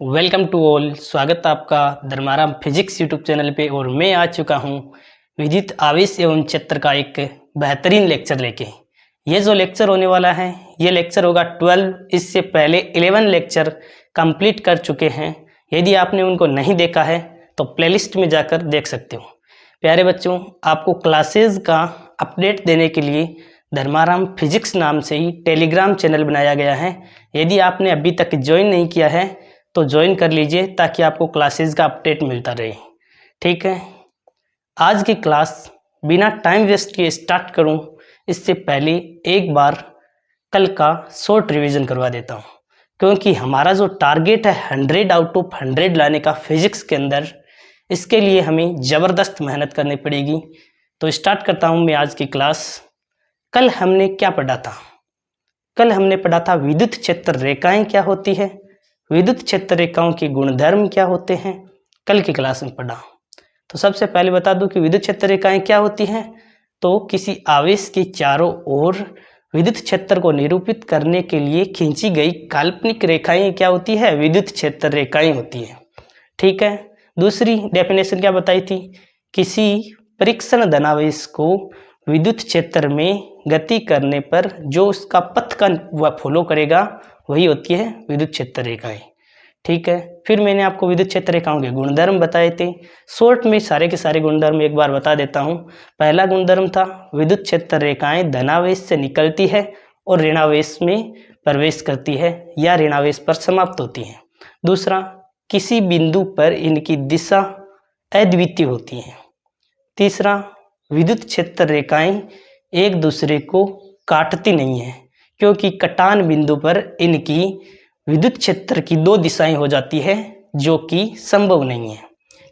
Welcome to all. स्वागत है आपका धर्माराम फिजिक्स यूट्यूब चैनल पे। और मैं आ चुका हूँ विद्युत आवेश एवं क्षेत्र का एक बेहतरीन लेक्चर लेके। ये जो लेक्चर होने वाला है ये लेक्चर होगा 12। इससे पहले 11 लेक्चर कंप्लीट कर चुके हैं। यदि आपने उनको नहीं देखा है तो प्लेलिस्ट में जाकर देख सकते हो। प्यारे बच्चों, आपको क्लासेज का अपडेट देने के लिए धर्माराम फिजिक्स नाम से ही टेलीग्राम चैनल बनाया गया है। यदि आपने अभी तक ज्वाइन नहीं किया है तो ज्वाइन कर लीजिए ताकि आपको क्लासेस का अपडेट मिलता रहे। ठीक है, आज की क्लास बिना टाइम वेस्ट किए स्टार्ट करूं इससे पहले एक बार कल का शॉर्ट रिवीजन करवा देता हूं, क्योंकि हमारा जो टारगेट है 100 आउट ऑफ 100 लाने का फिजिक्स के अंदर, इसके लिए हमें ज़बरदस्त मेहनत करनी पड़ेगी। तो स्टार्ट करता हूं मैं आज की क्लास। कल हमने क्या पढ़ा था? कल हमने पढ़ा था विद्युत क्षेत्र रेखाएं क्या होती है, विद्युत क्षेत्र रेखाओं के गुणधर्म क्या होते हैं। कल की क्लास में पढ़ा। तो सबसे पहले बता दूं कि विद्युत क्षेत्र रेखाएं क्या होती हैं। तो किसी आवेश के चारों ओर विद्युत क्षेत्र को निरूपित करने के लिए खींची गई काल्पनिक रेखाएं क्या होती है? विद्युत क्षेत्र रेखाएं होती है। ठीक है, दूसरी डेफिनेशन क्या बताई थी? किसी परीक्षण धनावेश को विद्युत क्षेत्र में गति करने पर जो उसका पथ का वह फॉलो करेगा वही होती है विद्युत क्षेत्र रेखाएं। ठीक है, फिर मैंने आपको विद्युत क्षेत्र रेखाओं के गुणधर्म बताए थे। शॉर्ट में सारे के सारे गुणधर्म एक बार बता देता हूँ। पहला गुणधर्म था विद्युत क्षेत्र रेखाएं धनावेश से निकलती है और ऋणावेश में प्रवेश करती है या ऋणावेश पर समाप्त होती है। दूसरा, किसी बिंदु पर इनकी दिशा अद्वितीय होती है। तीसरा, विद्युत क्षेत्र रेखाएं एक दूसरे को काटती नहीं है, क्योंकि कटान बिंदु पर इनकी विद्युत क्षेत्र की दो दिशाएं हो जाती है, जो कि संभव नहीं है।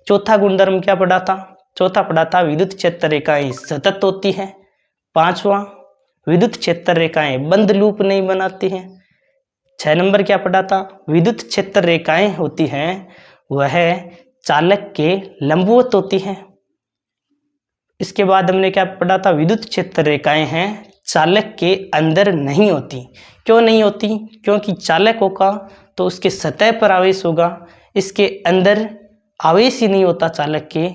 चौथा गुणधर्म क्या पढ़ा था? चौथा पढ़ा था विद्युत क्षेत्र रेखाएं सतत होती हैं। पांचवा, विद्युत क्षेत्र रेखाएं बंद लूप नहीं बनाती हैं। 6 नंबर क्या पढ़ा था? विद्युत क्षेत्र रेखाएं होती हैं वह चालक के लंबवत होती हैं। इसके बाद हमने क्या पढ़ा था? विद्युत क्षेत्र रेखाएं हैं चालक के अंदर नहीं होती। क्यों नहीं होती? क्योंकि चालक होगा तो उसके सतह पर आवेश होगा, इसके अंदर आवेश ही नहीं होता चालक के।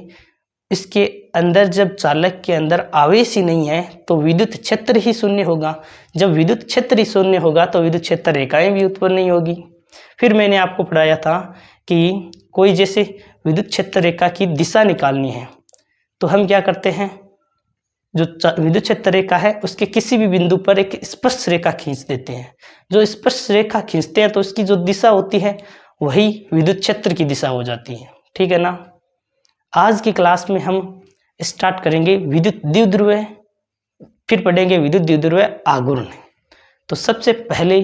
इसके अंदर जब चालक के अंदर आवेश ही नहीं है तो विद्युत क्षेत्र ही शून्य होगा। जब विद्युत क्षेत्र ही शून्य होगा तो विद्युत क्षेत्र रेखाएं भी उत्पन्न नहीं होगी। फिर मैंने आपको पढ़ाया था कि कोई जैसे विद्युत क्षेत्र रेखा की दिशा निकालनी है तो हम क्या करते हैं, जो विद्युत क्षेत्र रेखा है उसके किसी भी बिंदु पर एक स्पर्श रेखा खींच देते हैं। जो स्पर्श रेखा खींचते हैं तो उसकी जो दिशा होती है वही विद्युत क्षेत्र की दिशा हो जाती है। ठीक है ना। आज की क्लास में हम स्टार्ट करेंगे विद्युत द्विध्रुव, फिर पढ़ेंगे विद्युत द्विध्रुव आघूर्ण। तो सबसे पहले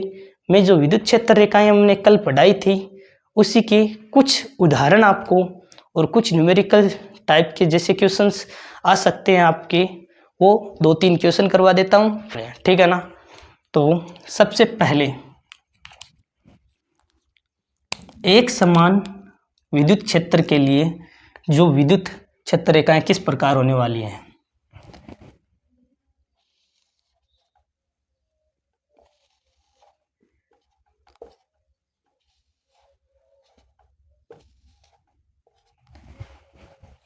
मैं जो विद्युत क्षेत्र रेखाएं हमने कल पढ़ाई थी उसी के कुछ उदाहरण आपको और कुछ न्यूमेरिकल टाइप के जैसे क्वेश्चंस आ सकते हैं आपके, वो 2-3 क्वेश्चन करवा देता हूँ। ठीक है ना। तो सबसे पहले एक समान विद्युत क्षेत्र के लिए जो विद्युत क्षेत्र रेखाएं किस प्रकार होने वाली हैं।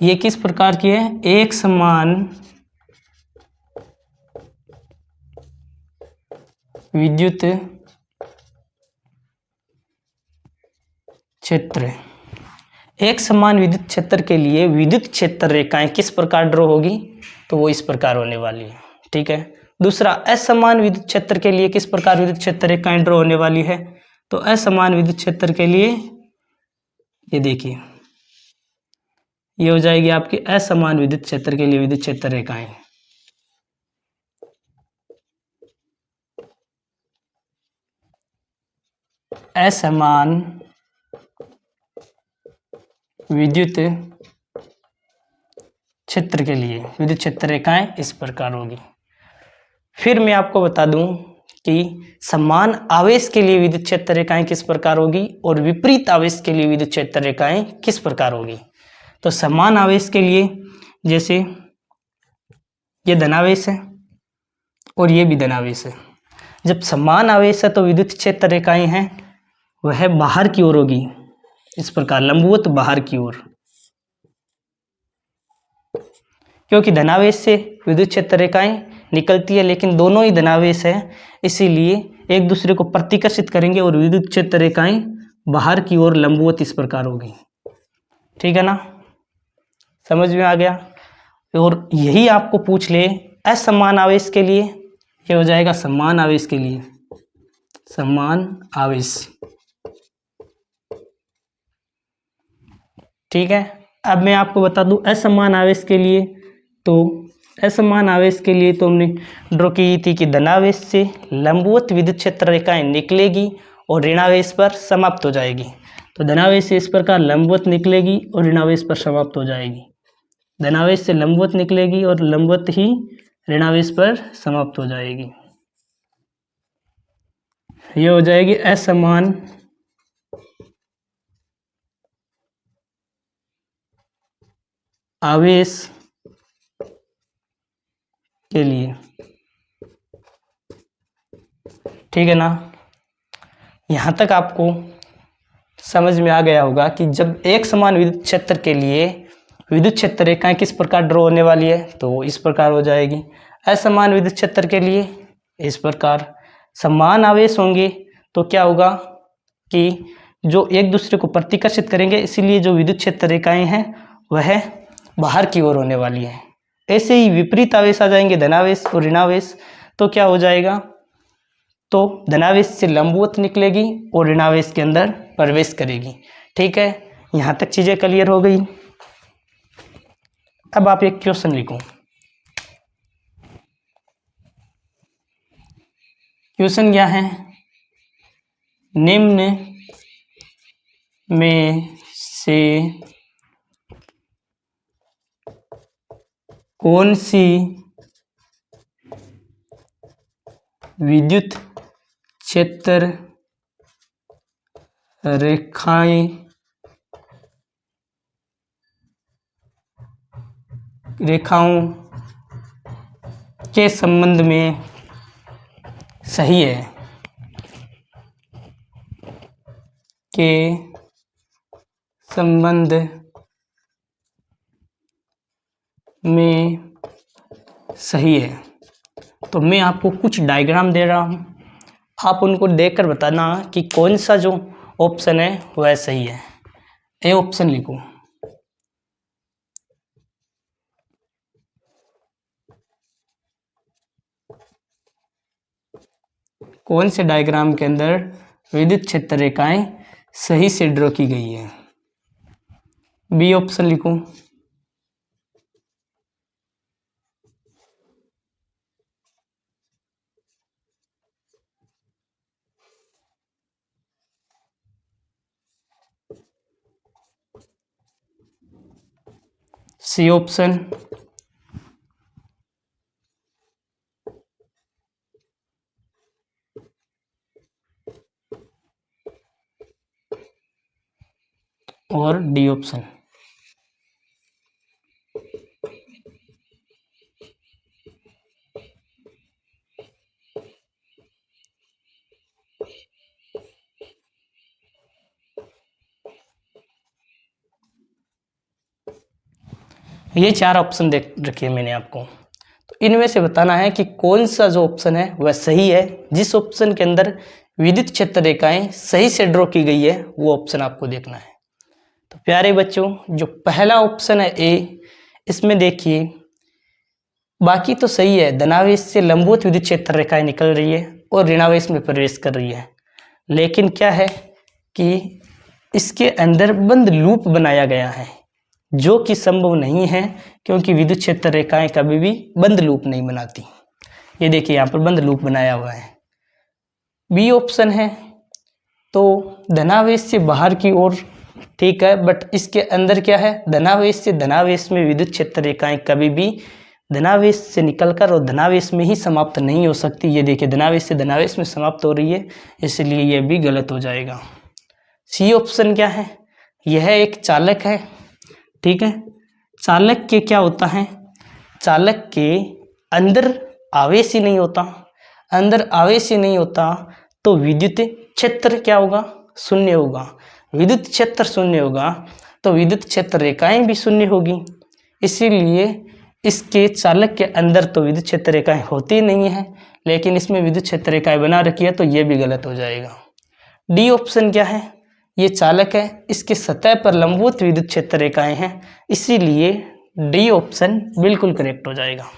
ये किस प्रकार की है? एक समान विद्युत क्षेत्र। एक समान विद्युत क्षेत्र के लिए विद्युत क्षेत्र रेखाएं किस प्रकार ड्रॉ होगी? तो वो इस प्रकार होने वाली है। ठीक है। दूसरा, असमान विद्युत क्षेत्र के लिए किस प्रकार विद्युत क्षेत्र रेखाएं ड्रॉ होने वाली है? तो असमान विद्युत क्षेत्र के लिए ये देखिए, ये हो जाएगी आपकी असमान विद्युत क्षेत्र के लिए विद्युत क्षेत्र रेखाएं। असमान विद्युत क्षेत्र के लिए विद्युत क्षेत्र रेखाएं इस प्रकार होगी। फिर मैं आपको बता दूं कि समान आवेश के लिए विद्युत क्षेत्र रेखाएं किस प्रकार होगी और विपरीत आवेश के लिए विद्युत क्षेत्र रेखाएं किस प्रकार होगी। तो समान आवेश के लिए जैसे ये धनावेश है और ये भी धनावेश है। जब समान आवेश है तो विद्युत क्षेत्र रेखाएं हैं वह बाहर की ओर होगी, इस प्रकार लंबवत बाहर की ओर, क्योंकि धनावेश से विद्युत क्षेत्र रेखाएं निकलती है, लेकिन दोनों ही धनावेश है, इसीलिए एक दूसरे को प्रतिकर्षित करेंगे और विद्युत क्षेत्र रेखाएं बाहर की ओर लंबवत इस प्रकार होगी। ठीक है ना, समझ में आ गया। और यही आपको पूछ ले असमान आवेश के लिए, ये हो जाएगा समान आवेश के लिए, समान आवेश। ठीक है, अब मैं आपको बता दूं असमान आवेश के लिए, तो असमान आवेश के लिए तो हमने ड्रॉ की थी कि धनावेश से लंबवत विद्युत क्षेत्र रेखाएं निकलेगी और ऋणावेश पर समाप्त हो जाएगी। तो धनावेश से इस प्रकार लंबवत निकलेगी और ऋणावेश पर समाप्त हो जाएगी। धनावेश से लंबवत निकलेगी और लंबवत ही ऋणावेश पर समाप्त हो जाएगी। ये हो जाएगी असमान आवेश के लिए। ठीक है ना, यहाँ तक आपको समझ में आ गया होगा कि जब एक समान विद्युत क्षेत्र के लिए विद्युत क्षेत्र रेखाएं किस प्रकार ड्रॉ होने वाली है, तो इस प्रकार हो जाएगी। असमान विद्युत क्षेत्र के लिए इस प्रकार, समान आवेश होंगे तो क्या होगा कि जो एक दूसरे को प्रतिकर्षित करेंगे, इसीलिए जो विद्युत क्षेत्र रेखाएं हैं वह बाहर की ओर होने वाली है। ऐसे ही विपरीत आवेश आ जाएंगे, धनावेश और ऋणावेश, तो क्या हो जाएगा, तो धनावेश से लंबवत निकलेगी और ऋणावेश के अंदर प्रवेश करेगी। ठीक है, यहाँ तक चीज़ें क्लियर हो गई। अब आप एक क्वेश्चन लिखो। क्वेश्चन क्या है, निम्न में से कौन सी विद्युत क्षेत्र रेखाओं के संबंध में सही है, के संबंध में सही है। तो मैं आपको कुछ डायग्राम दे रहा हूँ, आप उनको देखकर बताना कि कौन सा जो ऑप्शन है वह सही है। ए ऑप्शन लिखो। कौन से डायग्राम के अंदर विद्युत क्षेत्र रेखाएं सही से ड्रॉ की गई है। बी ऑप्शन लिखो। C option. और डी ऑप्शन। ये चार ऑप्शन देख रखिए मैंने आपको, तो इनमें से बताना है कि कौन सा जो ऑप्शन है वह सही है। जिस ऑप्शन के अंदर विद्युत क्षेत्र रेखाएं सही से ड्रॉ की गई है वो ऑप्शन आपको देखना है। तो प्यारे बच्चों, जो पहला ऑप्शन है ए, इसमें देखिए बाकी तो सही है, धनावेश से लंबवत विद्युत क्षेत्र रेखाएं निकल रही है और ऋणावेश में प्रवेश कर रही है, लेकिन क्या है कि इसके अंदर बंद लूप बनाया गया है, जो कि संभव नहीं है, क्योंकि विद्युत क्षेत्र रेखाएं कभी भी बंद लूप नहीं बनाती। ये देखिए यहाँ पर बंद लूप बनाया हुआ है। बी ऑप्शन है तो धनावेश से बाहर की ओर, ठीक है, बट इसके अंदर क्या है, धनावेश से धनावेश में विद्युत क्षेत्र रेखाएं कभी भी धनावेश से निकलकर और धनावेश में ही समाप्त नहीं हो सकती। ये देखिए धनावेश से धनावेश में समाप्त हो रही है, इसलिए यह भी गलत हो जाएगा। सी ऑप्शन क्या है, यह एक चालक है, ठीक है। चालक के क्या होता है, चालक के अंदर आवेश ही नहीं होता, अंदर आवेश ही नहीं होता तो विद्युत क्षेत्र क्या होगा, शून्य होगा। विद्युत क्षेत्र शून्य होगा तो विद्युत क्षेत्र रेखाएं भी शून्य होगी। इसीलिए इसके चालक के अंदर तो विद्युत क्षेत्र रेखाएं होती नहीं है, लेकिन इसमें विद्युत क्षेत्र रेखाएं बना रखी है, तो ये भी गलत हो जाएगा। डी ऑप्शन क्या है, ये चालक है, इसके सतह पर लंबवत विद्युत क्षेत्र रेखाएं हैं, इसीलिए डी ऑप्शन बिल्कुल करेक्ट हो जाएगा।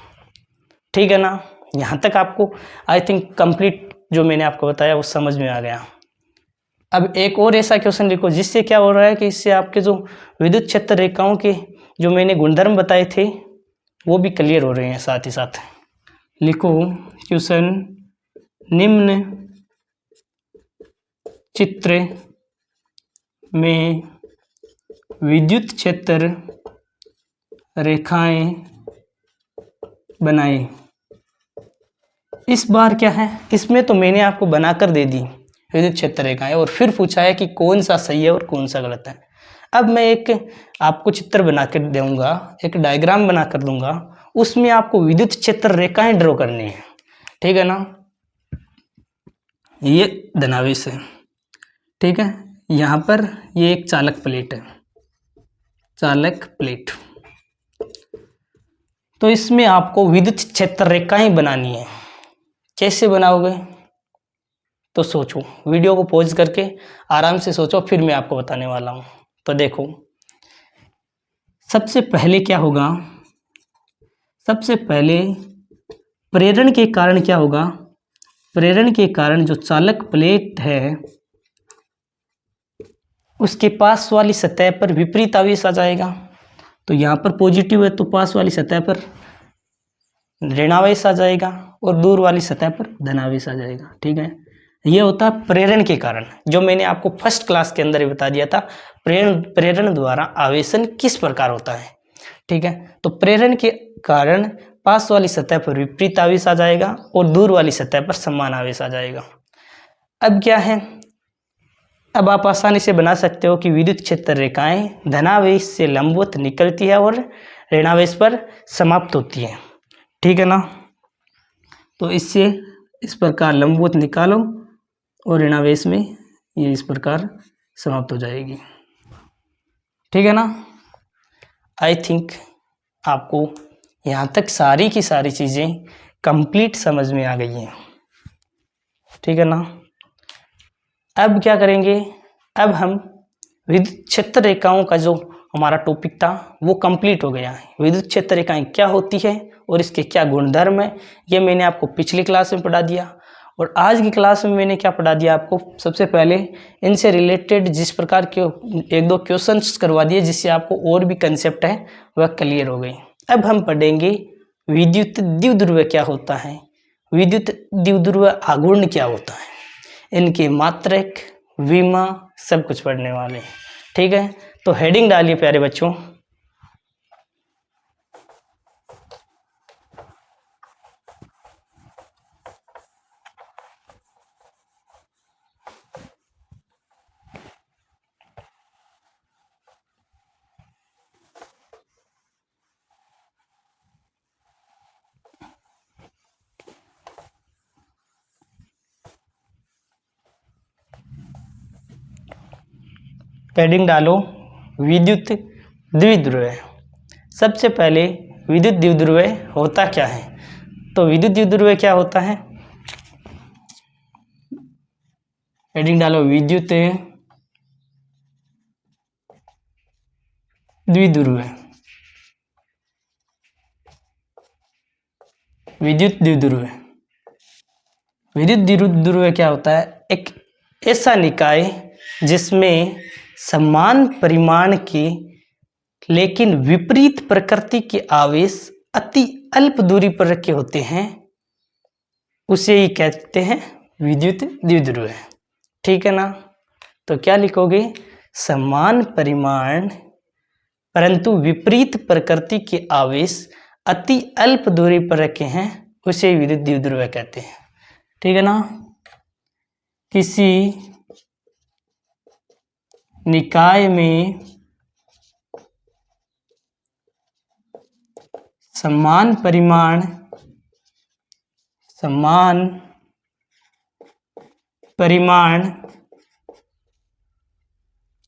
ठीक है ना, यहाँ तक आपको आई थिंक कंप्लीट जो मैंने आपको बताया वो समझ में आ गया। अब एक और ऐसा क्वेश्चन लिखो जिससे क्या हो रहा है कि इससे आपके जो विद्युत क्षेत्र रेखाओं के जो मैंने गुणधर्म बताए थे वो भी क्लियर हो रहे हैं साथ ही साथ। लिखो क्वेश्चन, निम्न चित्र में विद्युत क्षेत्र रेखाएं बनाएं। इस बार क्या है, इसमें तो मैंने आपको बनाकर दे दी विद्युत क्षेत्र रेखाएं और फिर पूछा है कि कौन सा सही है और कौन सा गलत है। अब मैं एक आपको चित्र बना कर दूंगा, एक डायग्राम बना कर दूंगा, उसमें आपको विद्युत क्षेत्र रेखाएं ड्रॉ करनी है। ठीक है ना, ये धनावेश है, ठीक है, यहाँ पर ये एक चालक प्लेट है, चालक प्लेट। तो इसमें आपको विद्युत क्षेत्र रेखाएं बनानी है। कैसे बनाओगे तो सोचो, वीडियो को पॉज करके आराम से सोचो, फिर मैं आपको बताने वाला हूं। तो देखो, सबसे पहले क्या होगा, सबसे पहले प्रेरण के कारण क्या होगा, प्रेरण के कारण जो चालक प्लेट है उसके पास वाली सतह पर विपरीत आवेश आ जाएगा। तो यहाँ पर पॉजिटिव है तो पास वाली सतह पर ऋणावेश आ जाएगा और दूर वाली सतह पर धनावेश आ जाएगा। ठीक है, ये होता है प्रेरण के कारण, जो मैंने आपको फर्स्ट क्लास के अंदर ही बता दिया था, प्रेरण द्वारा आवेशन किस प्रकार होता है। ठीक है, तो प्रेरण के कारण पास वाली सतह पर विपरीत आवेश आ जाएगा और दूर वाली सतह पर समान आवेश आ जाएगा। अब क्या है, अब आप आसानी से बना सकते हो कि विद्युत क्षेत्र रेखाएं धनावेश से लंबवत निकलती है और ऋणावेश पर समाप्त होती है। ठीक है ना, तो इससे इस प्रकार लंबवत निकालो और ऋणावेश में ये इस प्रकार समाप्त हो जाएगी। ठीक है ना, आई थिंक आपको यहाँ तक सारी की सारी चीज़ें कंप्लीट समझ में आ गई हैं। ठीक है ना, अब क्या करेंगे, अब हम विद्युत क्षेत्र रेखाओं का जो हमारा टॉपिक था वो कंप्लीट हो गया है। विद्युत क्षेत्र रेखाएं क्या होती है और इसके क्या गुणधर्म है, ये मैंने आपको पिछली क्लास में पढ़ा दिया। और आज की क्लास में मैंने क्या पढ़ा दिया आपको, सबसे पहले इनसे रिलेटेड जिस प्रकार के एक दो क्वेश्चंस करवा दिए जिससे आपको और भी कंसेप्ट है वह क्लियर हो गई। अब हम पढ़ेंगे विद्युत द्विध्रुव क्या होता है, विद्युत द्विध्रुव आघूर्ण क्या होता है, इनके मात्रक विमा सब कुछ पढ़ने वाले हैं। ठीक है, तो हेडिंग डालिए प्यारे बच्चों। हेडिंग डालो विद्युत द्विध्रुव। सबसे पहले विद्युत द्विध्रुव होता क्या है, तो विद्युत द्विध्रुव क्या होता है, हेडिंग डालो विद्युत द्विध्रुव। विद्युत द्विध्रुव, विद्युत द्विध्रुव क्या होता है, एक ऐसा निकाय जिसमें समान परिमाण के लेकिन विपरीत प्रकृति के आवेश अति अल्प दूरी पर रखे होते हैं, उसे ही कहते हैं विद्युत द्विध्रुव। ठीक है ना, तो क्या लिखोगे, समान परिमाण परंतु विपरीत प्रकृति के आवेश अति अल्प दूरी पर रखे हैं, उसे विद्युत द्विध्रुव कहते हैं। ठीक है ना, किसी निकाय में समान परिमाण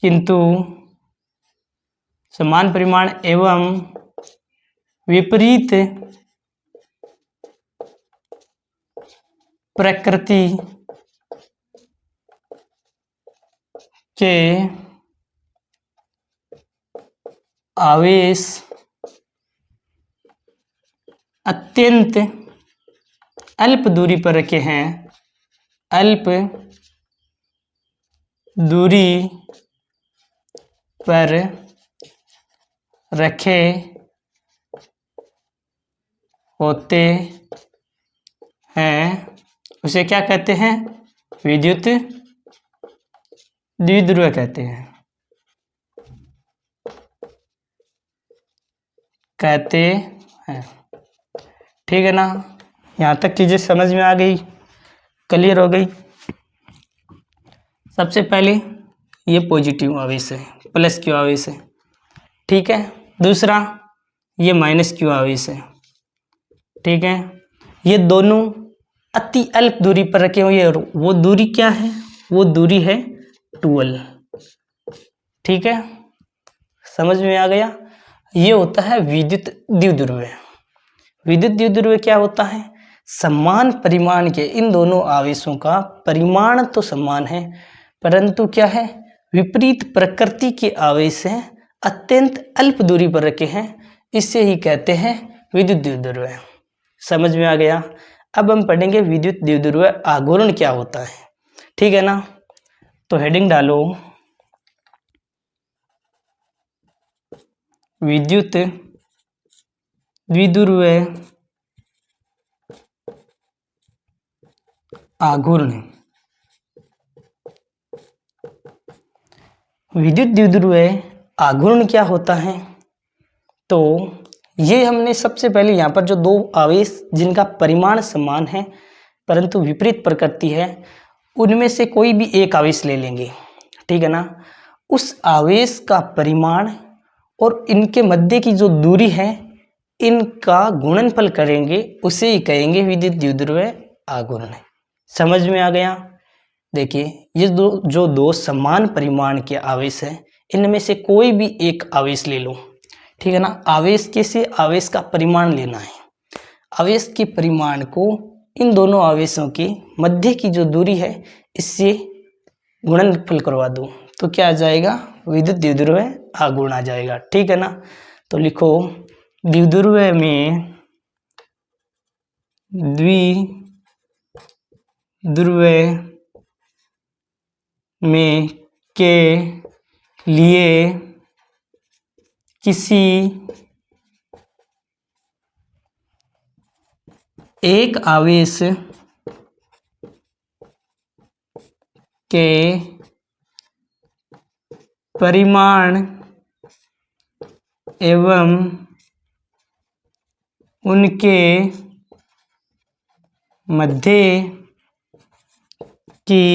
किंतु समान परिमाण एवं विपरीत प्रकृति के आवेश अत्यंत अल्प दूरी पर रखे हैं, अल्प दूरी पर रखे होते हैं, उसे क्या कहते हैं? विद्युत द्विध्रुव कहते हैं, ठीक है ना। यहाँ तक चीजें समझ में आ गई, क्लियर हो गई। सबसे पहले ये पॉजिटिव आवेश है, प्लस क्यू आवेश है, ठीक है। दूसरा ये माइनस क्यू आवेश है, ठीक है। ये दोनों अति अल्प दूरी पर रखे हुए, वो दूरी क्या है? वो दूरी है 12, ठीक है, समझ में आ गया। ये होता है विद्युत द्विध्रुव। विद्युत द्विध्रुव क्या होता है? समान परिमाण के इन दोनों आवेशों का परिमाण तो समान है, परंतु क्या है? विपरीत प्रकृति के आवेश हैं, अत्यंत अल्प दूरी पर रखे हैं, इससे ही कहते हैं विद्युत द्विध्रुव। समझ में आ गया। अब हम पढ़ेंगे विद्युत द्विध्रुव आघूर्ण क्या होता है, ठीक है ना। तो हेडिंग डालो विद्युत द्विध्रुव आघूर्ण। विद्युत द्विध्रुव आघूर्ण क्या होता है? तो ये हमने सबसे पहले यहाँ पर जो दो आवेश जिनका परिमाण समान है परंतु विपरीत प्रकृति है, उनमें से कोई भी एक आवेश ले लेंगे, ठीक है ना। उस आवेश का परिमाण और इनके मध्य की जो दूरी है, इनका गुणनफल करेंगे, उसे ही कहेंगे विद्युत द्विध्रुव आघूर्ण। समझ में आ गया। देखिए ये जो दो समान परिमाण के आवेश हैं, इनमें से कोई भी एक आवेश ले लो, ठीक है ना। आवेश कैसे? आवेश का परिमाण लेना है। आवेश के परिमाण को इन दोनों आवेशों के मध्य की जो दूरी है, इससे गुणनफल करवा दो, तो क्या आ जाएगा? विद्युत द्विध्रुव आघूर्ण आ जाएगा, ठीक है ना। तो लिखो द्विध्रुव में द्विध्रुव में के लिए किसी एक आवेश के परिमाण एवं उनके मध्य की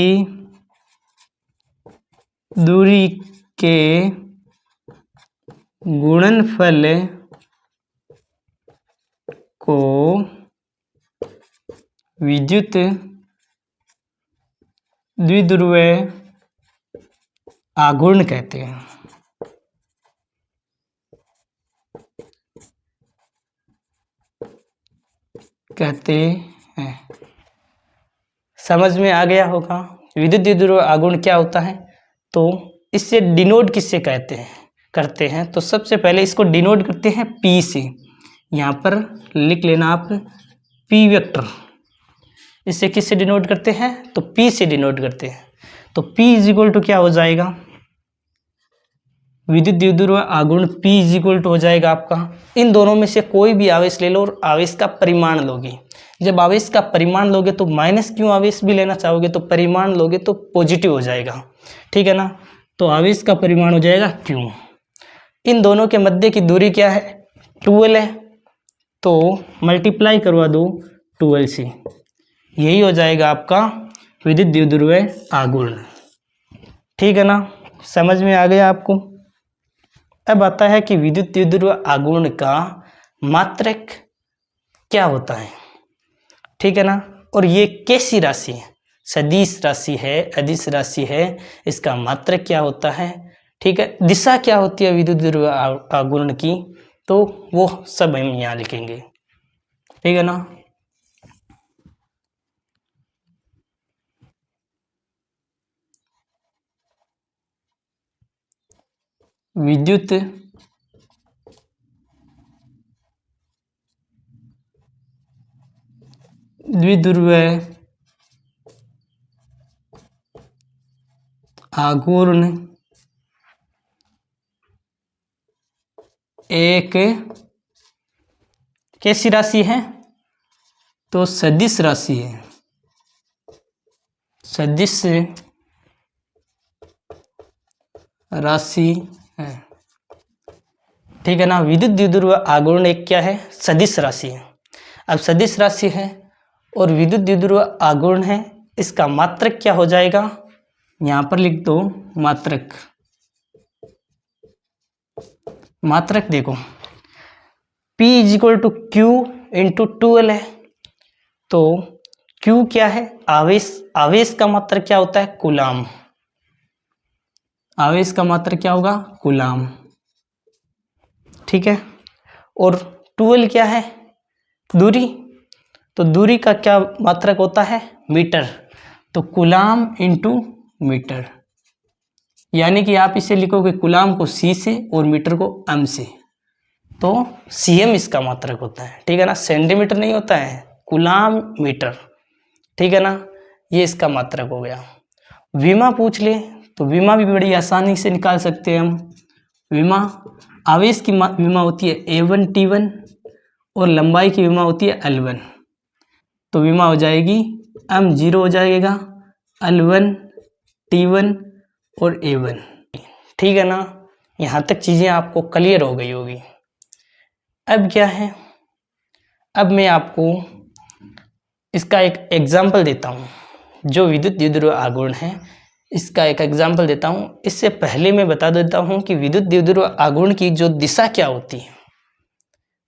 दूरी के गुणनफल को विद्युत द्विध्रुव आघूर्ण कहते हैं। समझ में आ गया होगा विद्युत द्विध्रुव आघूर्ण क्या होता है। तो इससे डिनोट किससे करते हैं? तो सबसे पहले इसको डिनोट करते हैं P से। यहाँ पर लिख लेना आप P वेक्टर। इससे किससे डिनोट करते हैं? तो P से डिनोट करते हैं। तो P इज इक्वल टू क्या हो जाएगा? विद्युत द्विध्रुव आघूर्ण P इज इक्वल टू हो जाएगा आपका, इन दोनों में से कोई भी आवेश ले लो और आवेश का परिमाण लोगे। जब आवेश का परिमाण लोगे तो माइनस क्यू आवेश भी लेना चाहोगे तो परिमाण लोगे तो पॉजिटिव हो जाएगा, ठीक है ना। तो आवेश का परिमाण हो जाएगा क्यू। इन दोनों के मध्य की दूरी क्या है? 12 है, तो मल्टीप्लाई करवा दो 12 से, यही हो जाएगा आपका विद्युत द्विध्रुव आघूर्ण, ठीक है ना। समझ में आ गया आपको। अब आता है कि विद्युत द्विध्रुव आघूर्ण का मात्रक क्या होता है, ठीक है ना। और ये कैसी राशि है? सदिश राशि है, अदिश राशि है, इसका मात्रक क्या होता है? ठीक है। दिशा क्या होती है विद्युत ध्रुव आघूर्ण की, तो वो सब हम यहाँ लिखेंगे, ठीक है ना। विद्युत द्विध्रुव आघूर्ण एक कैसी राशि है, तो सदिश राशि है, सदिश राशि है, ठीक है ना। विद्युत द्विध्रुव आघूर्ण एक क्या है, सदिश राशि है। अब सदिश राशि है और विद्युत द्विध्रुव आघूर्ण है, इसका मात्रक क्या हो जाएगा, यहाँ पर लिख दो मात्रक। मात्रक देखो P is equal to Q into 2L है, तो Q क्या है, आवेश। आवेश का मात्रक क्या होता है, कूलाम। आवेश का मात्रक क्या होगा, कूलाम, ठीक है। और 2L क्या है, दूरी, तो दूरी का क्या मात्रक होता है, मीटर, तो कूलाम इंटू मीटर। यानी कि आप इसे लिखोगे कूलाम को C से और मीटर को M से, तो cm इसका मात्रक होता है, ठीक है ना। सेंटीमीटर नहीं होता है, कूलाम मीटर, ठीक है ना। ये इसका मात्रक हो गया। विमा पूछ ले तो विमा भी बड़ी आसानी से निकाल सकते हैं हम। विमा, आवेश की विमा होती है A1 T1 और लंबाई की विमा होती है L1, तो विमा हो जाएगी M0 हो जाएगा L1 T1 और A1, ठीक है ना। यहाँ तक चीज़ें आपको क्लियर हो गई होगी। अब क्या है, अब मैं आपको इसका एक एग्जाम्पल देता हूँ, जो विद्युत द्विध्रुव आघूर्ण है इसका एक एग्जाम्पल देता हूँ। इससे पहले मैं बता देता हूँ कि विद्युत द्विध्रुव आघूर्ण की जो दिशा क्या होती है।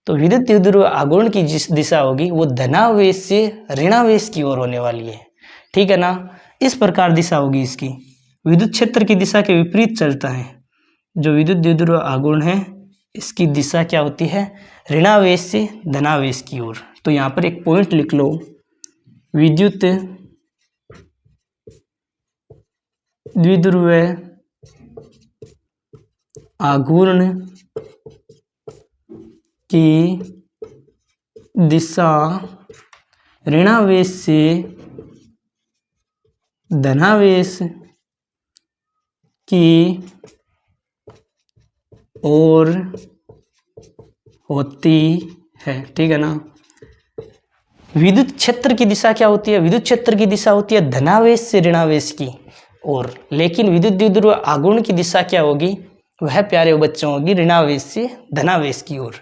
तो विद्युत द्विध्रुव आघूर्ण की जिस दिशा होगी वो धनावेश से ऋणावेश की ओर होने वाली है, ठीक है ना। इस प्रकार दिशा होगी इसकी, विद्युत क्षेत्र की दिशा के विपरीत चलता है। जो विद्युत द्विध्रुव आघूर्ण है इसकी दिशा क्या होती है, ऋणावेश से धनावेश की ओर। तो यहाँ पर एक पॉइंट लिख लो, विद्युत द्विध्रुव आघूर्ण की दिशा ऋणावेश से धनावेश की ओर होती है, ठीक है ना। विद्युत क्षेत्र की दिशा क्या होती है, विद्युत क्षेत्र की दिशा होती है धनावेश से ऋणावेश की ओर, लेकिन विद्युत द्विध्रुव आघूर्ण की दिशा क्या होगी, वह प्यारे बच्चों होगी ऋणावेश से धनावेश की ओर,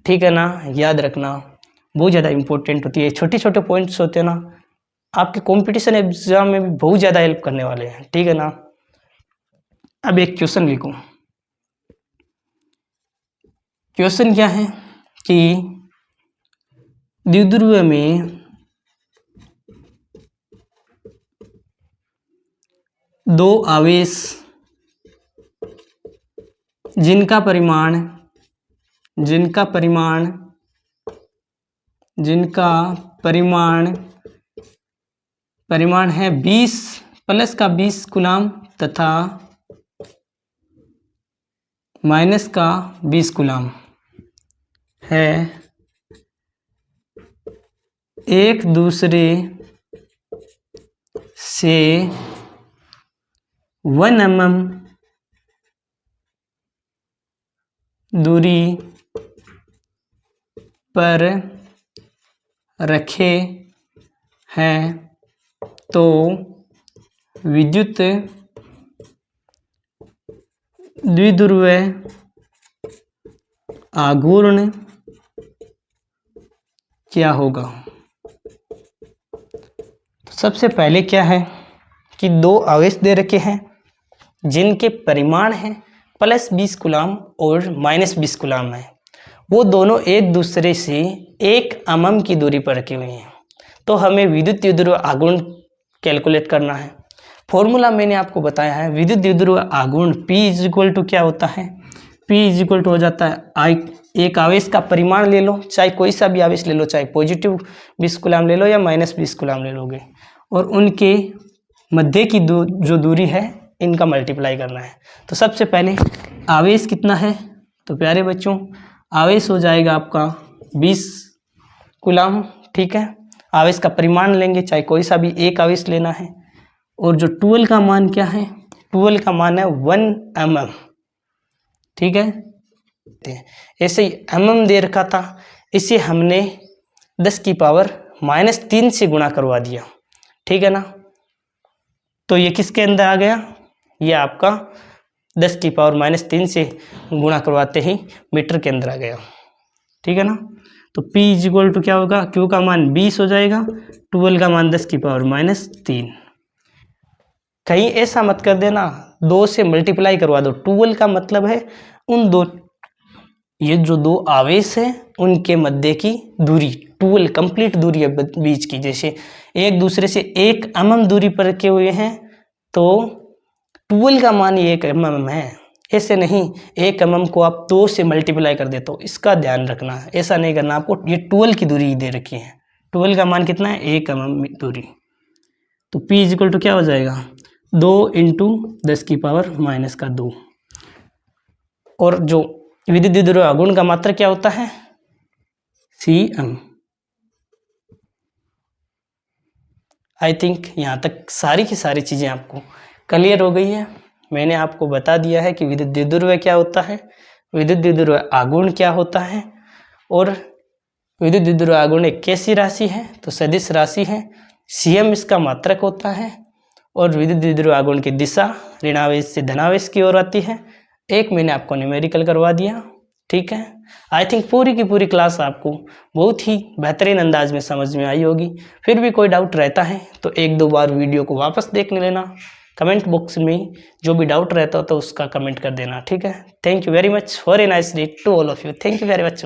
ठीक है ना। याद रखना, बहुत ज़्यादा इंपॉर्टेंट होती है। छोटे छोटे पॉइंट्स होते हैं ना, आपके कंपटीशन एग्जाम में भी बहुत ज़्यादा हेल्प करने वाले हैं, ठीक है ना। अब एक क्वेश्चन लिखो। क्वेश्चन क्या है कि द्विध्रुव में दो आवेश जिनका परिमाण है 20 प्लस का 20 कूलाम तथा माइनस का 20 कूलाम है, एक दूसरे से 1 mm दूरी पर रखे हैं, तो विद्युत द्विध्रुव आघूर्ण क्या होगा। तो सबसे पहले क्या है कि दो आवेश दे रखे हैं जिनके परिमाण हैं प्लस 20 कूलाम और माइनस 20 कूलाम है, वो दोनों एक दूसरे से 1 mm की दूरी पर रखे हुए हैं। तो हमें विद्युत द्विध्रुव आघूर्ण कैलकुलेट करना है। फॉर्मूला मैंने आपको बताया है, विद्युत द्विध्रुव आघूर्ण P इज इक्वल टू क्या होता है, P इज इक्वल टू हो जाता है एक आवेश का परिमाण ले लो, चाहे कोई सा भी आवेश ले लो, चाहे पॉजिटिव 20 कूलाम ले लो या माइनस 20 कूलाम ले लोगे, और उनके मध्य की जो दूरी है इनका मल्टीप्लाई करना है। तो सबसे पहले आवेश कितना है, तो प्यारे बच्चों आवेश हो जाएगा आपका 20 कूलाम, ठीक है। आवेश का परिमाण लेंगे, चाहे कोई सा भी एक आवेश लेना है, और जो 12 का मान क्या है, 12 का मान है 1 mm, ठीक है। ऐसे ही mm दे रखा था, इसे हमने 10 की पावर -3 से गुणा करवा दिया, ठीक है ना। तो ये किसके अंदर आ गया, ये आपका 10 की पावर -3 से गुणा करवाते ही मीटर के अंदर आ गया, ठीक है ना। तो P इज इक्वल टू क्या होगा, Q का मान 20 हो जाएगा, 12 का मान 10 की पावर -3। कहीं ऐसा मत कर देना 2 से मल्टीप्लाई करवा दो, 12 का मतलब है उन दो, ये जो दो आवेश है उनके मध्य की दूरी, 12 कंप्लीट दूरी है बीच की। जैसे एक दूसरे से 1 mm दूरी पर रखे हुए हैं तो 12 का मान 1 mm है, ऐसे नहीं 1 mm को आप 2 से मल्टीप्लाई कर दे, तो इसका ध्यान रखना, ऐसा नहीं करना आपको। ये 12 की दूरी दे रखी है, 12 का मान कितना है, 1 mm दूरी। तो P इज इक्वल टू क्या हो जाएगा, 2 × 10 की पावर -2। और जो विद्युत द्विध्रुव आघूर्ण का मात्रक क्या होता है, Cm। आई थिंक यहाँ तक सारी की सारी चीज़ें आपको क्लियर हो गई है। मैंने आपको बता दिया है कि विद्युत द्विध्रुव क्या होता है, विद्युत द्विध्रुव आघूर्ण क्या होता है, और विद्युत द्विध्रुव आघूर्ण एक कैसी राशि है, तो सदिश राशि है। Cm इसका मात्रक होता है, और विद्युत द्विध्रुव आघूर्ण की दिशा ऋणावेश से धनावेश की ओर आती है। एक मैंने आपको न्यूमेरिकल करवा दिया, ठीक है। आई थिंक पूरी की पूरी क्लास आपको बहुत ही बेहतरीन अंदाज में समझ में आई होगी। फिर भी कोई डाउट रहता है तो 1-2 बार वीडियो को वापस देख लेना, कमेंट बॉक्स में जो भी डाउट रहता हो तो उसका कमेंट कर देना, ठीक है। Thank you very much, for a nice day to all of you, thank you very much.